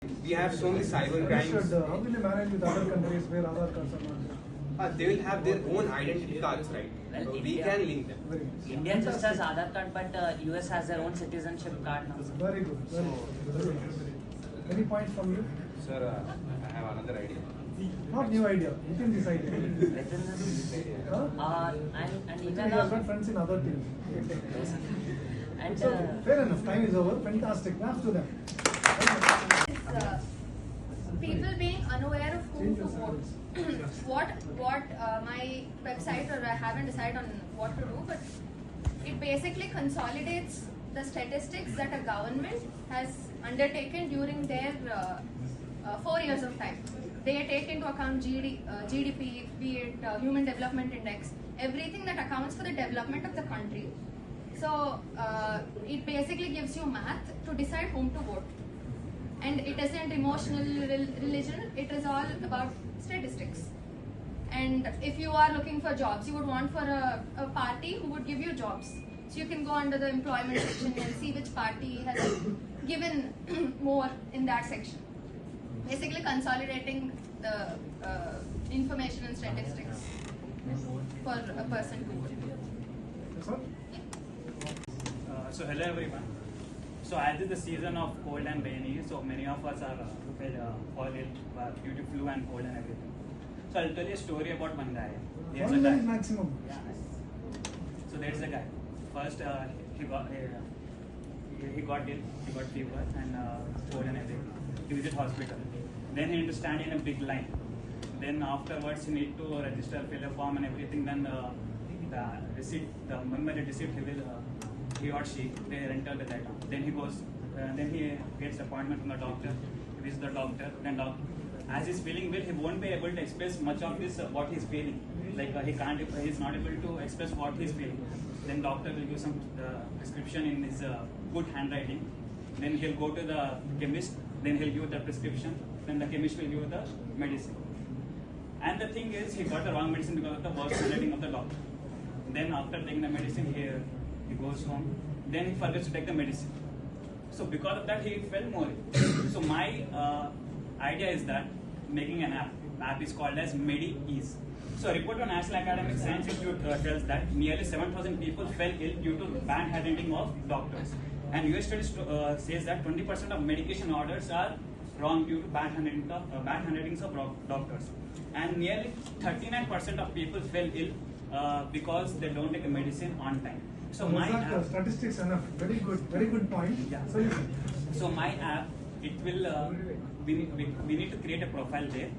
We have so many cyber crimes. How will you manage with other countries where Aadhaar cards are not there? They will have their own identity cards, right? Well, So we India- can link them. Very good. India just has Aadhaar card, but US has their own citizenship card now. Very good. Very good. Any points from you? Sir, I have another idea. Not new idea. Within this idea. Within this, Huh? and Actually, even you have got friends in other teams. and So, fair enough. Time is over. Fantastic. Claps to them. People being unaware of who to vote. what my website, or I haven't decided on what to do, but it basically consolidates the statistics that a government has undertaken during their 4 years of time. They take into account GDP, be it Human Development Index, everything that accounts for the development of the country. So it basically gives you math to decide whom to vote. And it isn't emotional religion, it is all about statistics. And if you are looking for jobs, you would want for a party who would give you jobs. So you can go under the employment section and see which party has given more in that section. Basically consolidating the information and statistics for a person to vote. Yes, sir? So hello everyone. So as is the season of cold and rainy, so many of us are fall ill due to flu and cold and everything. So I'll tell you a story about one guy. There's 1 a minute guy. maximum. Yeah. So there's a guy. First he got ill, he got fever and cold and everything. He visited hospital. Then he need to stand in a big line. Then afterwards he need to register, fill a form and everything. Then the receipt, the member receipt, he or she, they enter the data. Then he goes, then he gets appointment from the doctor. He visits the doctor. Then as he's feeling well, he won't be able to express much of this what he's feeling. Like he's not able to express what he's feeling. Then doctor will give some prescription in his good handwriting. Then he'll go to the chemist. Then he'll give the prescription. Then the chemist will give the medicine. And the thing is, he got the wrong medicine because of the worst handwriting of the doctor. Then after taking the medicine, he goes home. Then he forgets to take the medicine. So because of that, he fell more ill. So my idea is that making an app. The app is called as MediEase. So a report on National Academic Science Institute tells that nearly 7,000 people fell ill due to bad handwriting of doctors. And US study says that 20% of medication orders are wrong due to bad handwritings of doctors. And nearly 39% of people fell ill because they don't take a medicine on time. So my app, statistics enough. Very good point. Yeah. Solution. So my app, it will we need to create a profile there.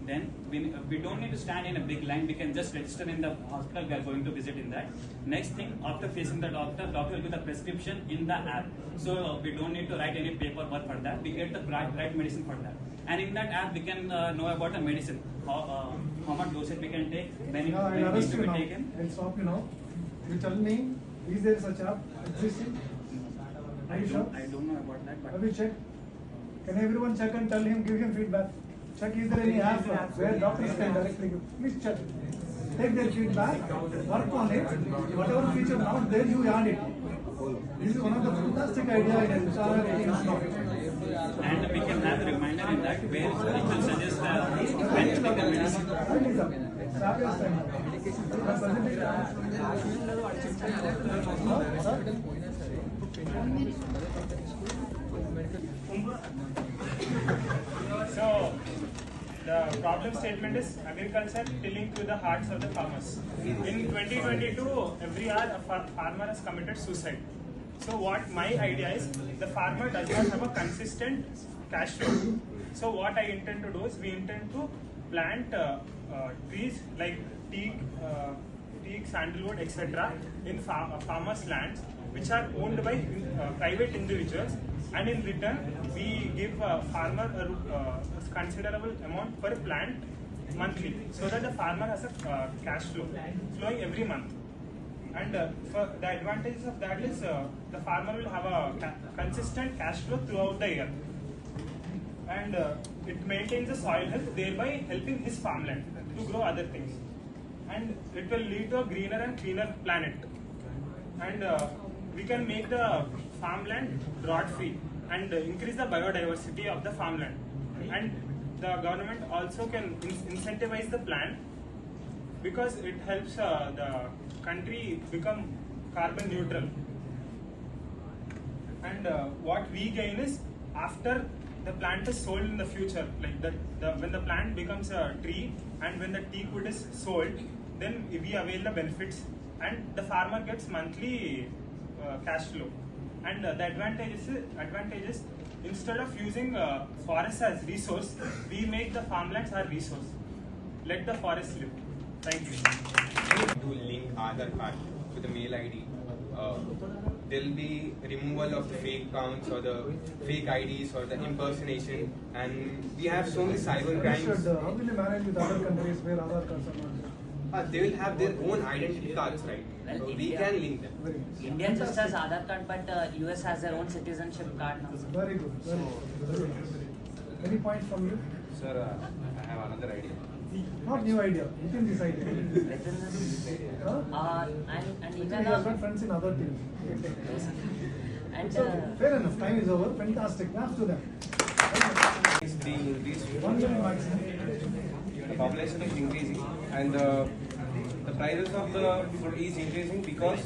Then we don't need to stand in a big line. We can just register in the hospital we are going to visit in that. Next thing, after facing the doctor will give the prescription in the app. So we don't need to write any paperwork for that. We get the right medicine for that. And in that app, we can know about the medicine, how much dosage we can take, when Now, it I'll needs arrest to you be now. taken. I'll stop you now. You tell me, is there such app existing? Are you sure? I don't know about that, Have but you checked? Can everyone check and tell him, give him feedback? Check, is there any app where doctors can directly give? Please check. Take their feedback, work on it. Whatever feature not there, you add it. This is one of the fantastic ideas in entire and we can have a reminder in that where it will suggest when to take the medicine. Fabulous time. So, the problem statement is agriculture tilling to the hearts of the farmers. In 2022, every year a farmer has committed suicide. So what my idea is, the farmer does not have a consistent cash flow. So what I intend to do is, we intend to plant trees like teak, sandalwood, etc. in farmers' lands, which are owned by private individuals, and in return we give a farmer a considerable amount per plant monthly, so that the farmer has a cash flow flowing every month. And for the advantages of that is the farmer will have a consistent cash flow throughout the year, and it maintains the soil health, thereby helping his farmland to grow other things, and it will lead to a greener and cleaner planet. And we can make the farmland drought free and increase the biodiversity of the farmland. And the government also can incentivize the plan because it helps the country become carbon neutral. And what we gain is after the plant is sold in the future, like when the plant becomes a tree and when the teak wood is sold, then we avail the benefits and the farmer gets monthly cash flow. And the advantages instead of using forests as resource, we make the farmlands our resource. Let the forest live. Thank you. To link Aadhaar card to the mail ID, there will be removal of the fake accounts or the fake IDs or the impersonation, and we have so many cyber crimes. How will you manage with other countries where Aadhaar cards are not? They will have their own identity cards, right? Well, So we India- can link them. Very good. India just has Aadhaar card, but US has their own citizenship card now. Very good. Very good. Very good. Any point from you? Sir, I have another idea. Not new idea. Within this idea. Within this, Huh? and Actually, even you have got friends in other teams. and So, fair enough. Time is over. Fantastic. Claps to them. Is being increased. 1 minute maximum. The population is increasing and the prices of the food is increasing because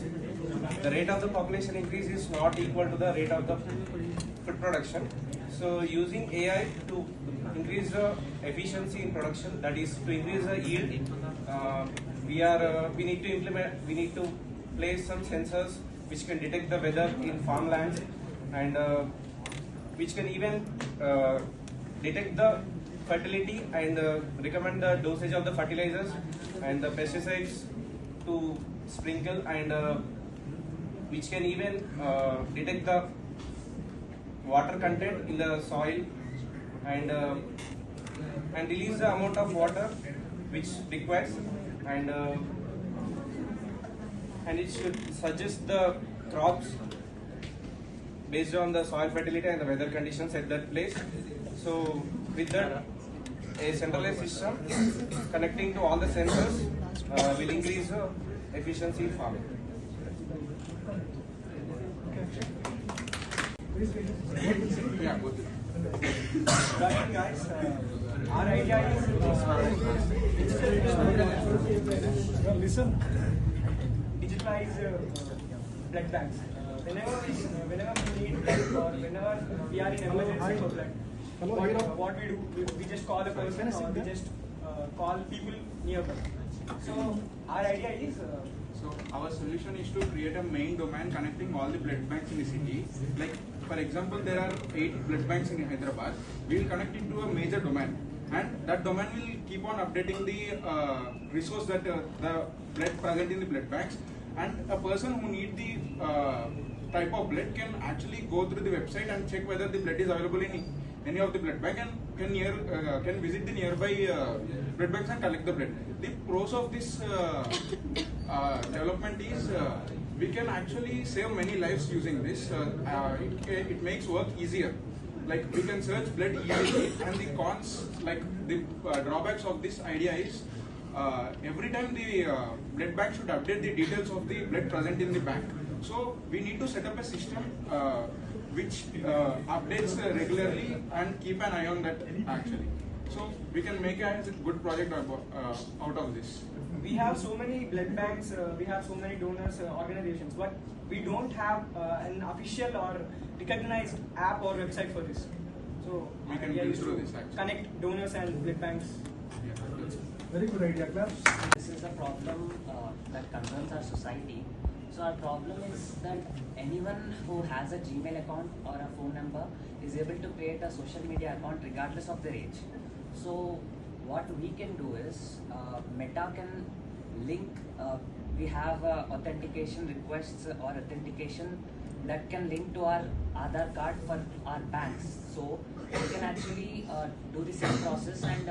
the rate of the population increase is not equal to the rate of the food production. So using AI to increase the efficiency in production, that is to increase the yield, we need to place some sensors which can detect the weather in farmlands and which can even detect the fertility and recommend the dosage of the fertilizers and the pesticides to sprinkle and which can even detect the water content in the soil and release the amount of water which requires and it should suggest the crops based on the soil fertility and the weather conditions at that place. So with that, a centralized system connecting to all the sensors will increase the efficiency in farming. Yeah, Guys, our idea is listen. digitalize blood banks. Whenever we need blood or whenever we are in emergency for blood, what we do, we just call a person or we just call people nearby. So our idea is. So our solution is to create a main domain connecting all the blood banks in the city. Like for example, there are 8 blood banks in Hyderabad. We will connect it to a major domain, and that domain will keep on updating the resource that the blood present in the blood banks. And a person who need the type of blood can actually go through the website and check whether the blood is available in any of the blood bank and can visit the nearby blood banks and collect the blood. The pros of this development is we can actually save many lives using this. It makes work easier. Like we can search blood easily, and the cons, like the drawbacks of this idea is every time the blood bank should update the details of the blood present in the bank. So we need to set up a system which updates regularly and keep an eye on that actually. So we can make a good project out of this. We have so many blood banks, we have so many donors organizations, but we don't have an official or recognized app or website for this. So We can idea build is through to this, actually. connect donors and blood banks. Very good idea, claps. This is a problem that concerns our society. So our problem is that anyone who has a Gmail account or a phone number is able to create a social media account regardless of their age. So what we can do is Meta can link, we have authentication requests or authentication that can link to our Aadhaar card for our banks. So we can actually do the same process, and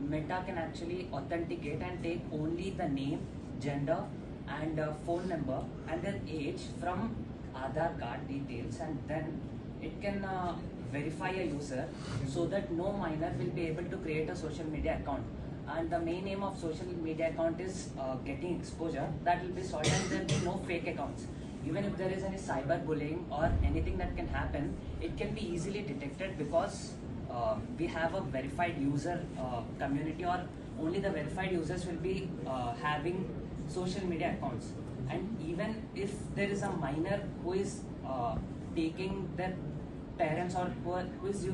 Meta can actually authenticate and take only the name, gender and phone number and their age from Aadhaar card details, and then it can verify a user so that no minor will be able to create a social media account. And the main aim of social media account is getting exposure. That will be solved, and there will be no fake accounts. even if there is any cyberbullying or anything that can happen, it can be easily detected because we have a verified user community, or only the verified users will be having social media accounts. And even if there is a minor who is taking their parents, or who is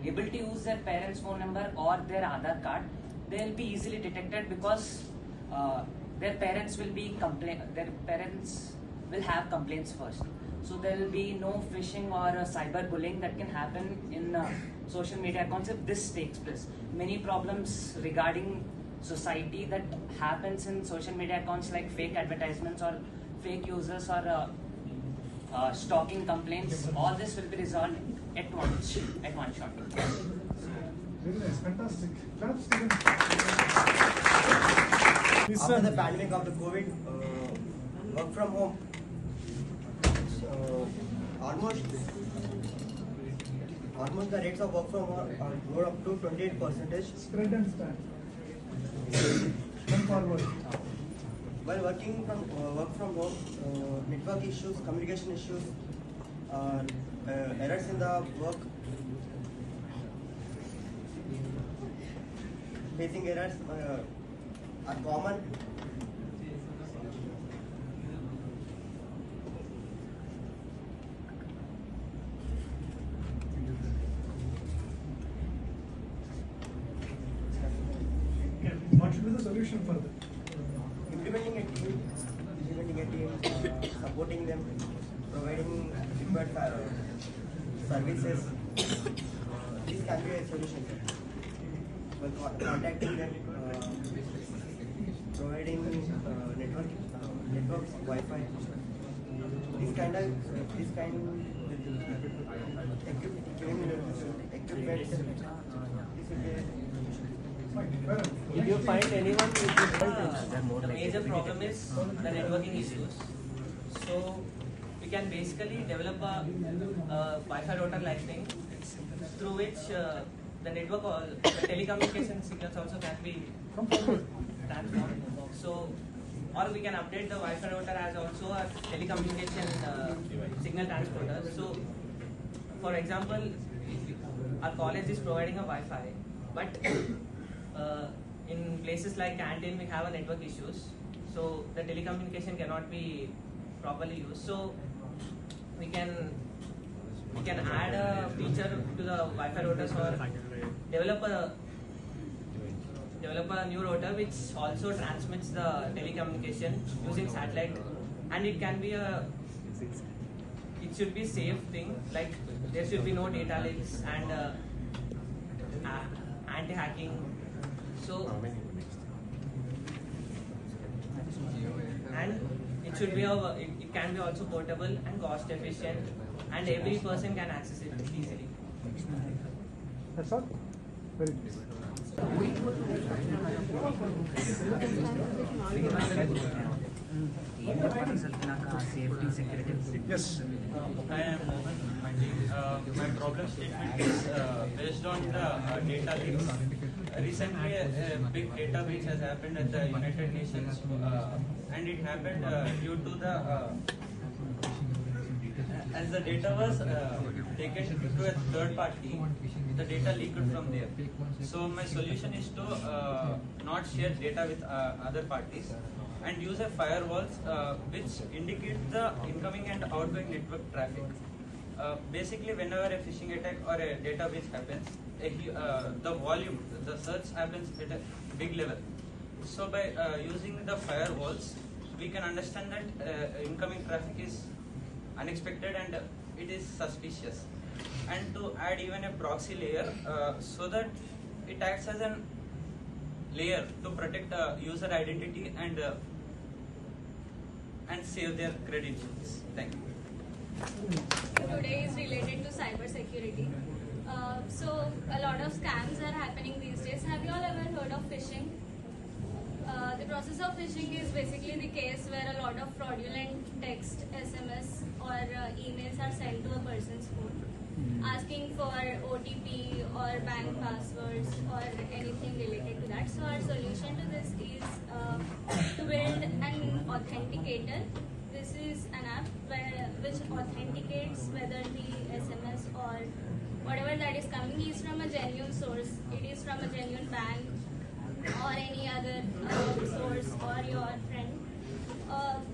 able to use their parents' phone number or their Aadhaar card, they will be easily detected because their parents will have complaints first. So there will be no phishing or cyberbullying that can happen in social media accounts if this takes place. Many problems regarding society that happens in social media accounts, like fake advertisements or fake users or stalking complaints, all this will be resolved at one shot. Very nice, fantastic. Clap, Stephen. After the pandemic of the COVID, work from home, almost the rates of work from home are go up to 28%. Spread and stand. Come forward. While working from work from home, network issues, communication issues, errors in the work, facing errors are common. What should be the solution for that? Implementing a team, supporting them, providing required services. This can be a solution. Well, contacting them, providing networks, Wi-Fi. This kind equipment. If you find anyone with the major problem is the networking issues. So we can basically develop a Wi-Fi router like thing through which the network or the telecommunication signals also can be transformed. So, or we can update the Wi-Fi router as also a telecommunication signal transporter. So, for example, our college is providing a Wi-Fi, but in places like canteen we have a network issues, so the telecommunication cannot be properly used. So we can add a feature to the Wi-Fi routers, or develop a new router which also transmits the telecommunication using satellite, and it should be safe thing, like there should be no data leaks and anti-hacking. So, and it should be it can be also portable and cost efficient, and every person can access it easily. That's all? Very good. Safety, security. Yes. I am Mohan. My problem statement is based on the data leaks. Recently, a big data breach has happened at the United Nations, and it happened due to the as the data was taken to a third party, the data leaked from there. So my solution is to not share data with other parties and use a firewalls which indicate the incoming and outgoing network traffic. Basically, whenever a phishing attack or a data breach happens, the volume, the search happens at a big level. So by using the firewalls, we can understand that incoming traffic is unexpected and it is suspicious. And to add even a proxy layer so that it acts as a layer to protect the user identity and save their credentials. Thank you. Today is related to cyber security. So a lot of scams are happening these days. Have you all ever heard of phishing? The process of phishing is basically the case where a lot of fraudulent text, SMS or emails are sent to a person's phone asking for OTP or bank passwords or anything related to that. So our solution to this is to build an authenticator. This is an app which authenticates whether the SMS or whatever that is coming is from a genuine source. It is from a genuine bank or any other source or your friend.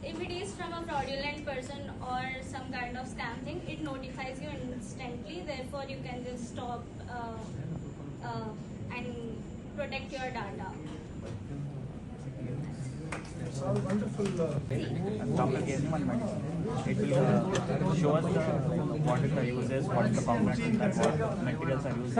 If it is from a fraudulent person or some kind of scam thing, it notifies you instantly. Therefore, you can just stop and protect your data. It's all wonderful. Doctor gave one medicine. It will show us what is the uses, what is the components, and what materials are used,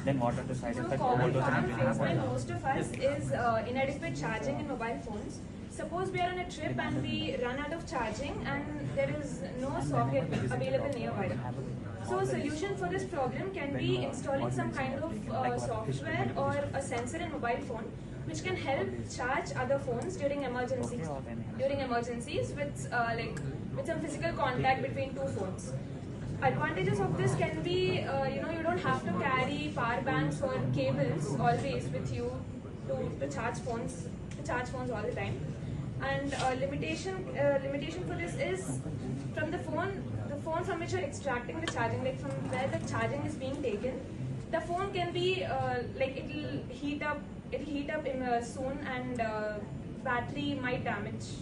then what are the side effects, overdose and everything. Faced by most of us is inadequate charging in mobile phones. Suppose we are on a trip and we run out of charging and there is no socket available nearby. So a solution for this problem can be installing some kind of software or a sensor in mobile phone which can help charge other phones during emergencies. With some physical contact between two phones. Advantages of this can be, you don't have to carry power banks or cables always with you to charge phones all the time. And limitation for this is from the phone from which you're extracting the charging, like from where the charging is being taken. The phone can be it'll heat up soon and battery might damage.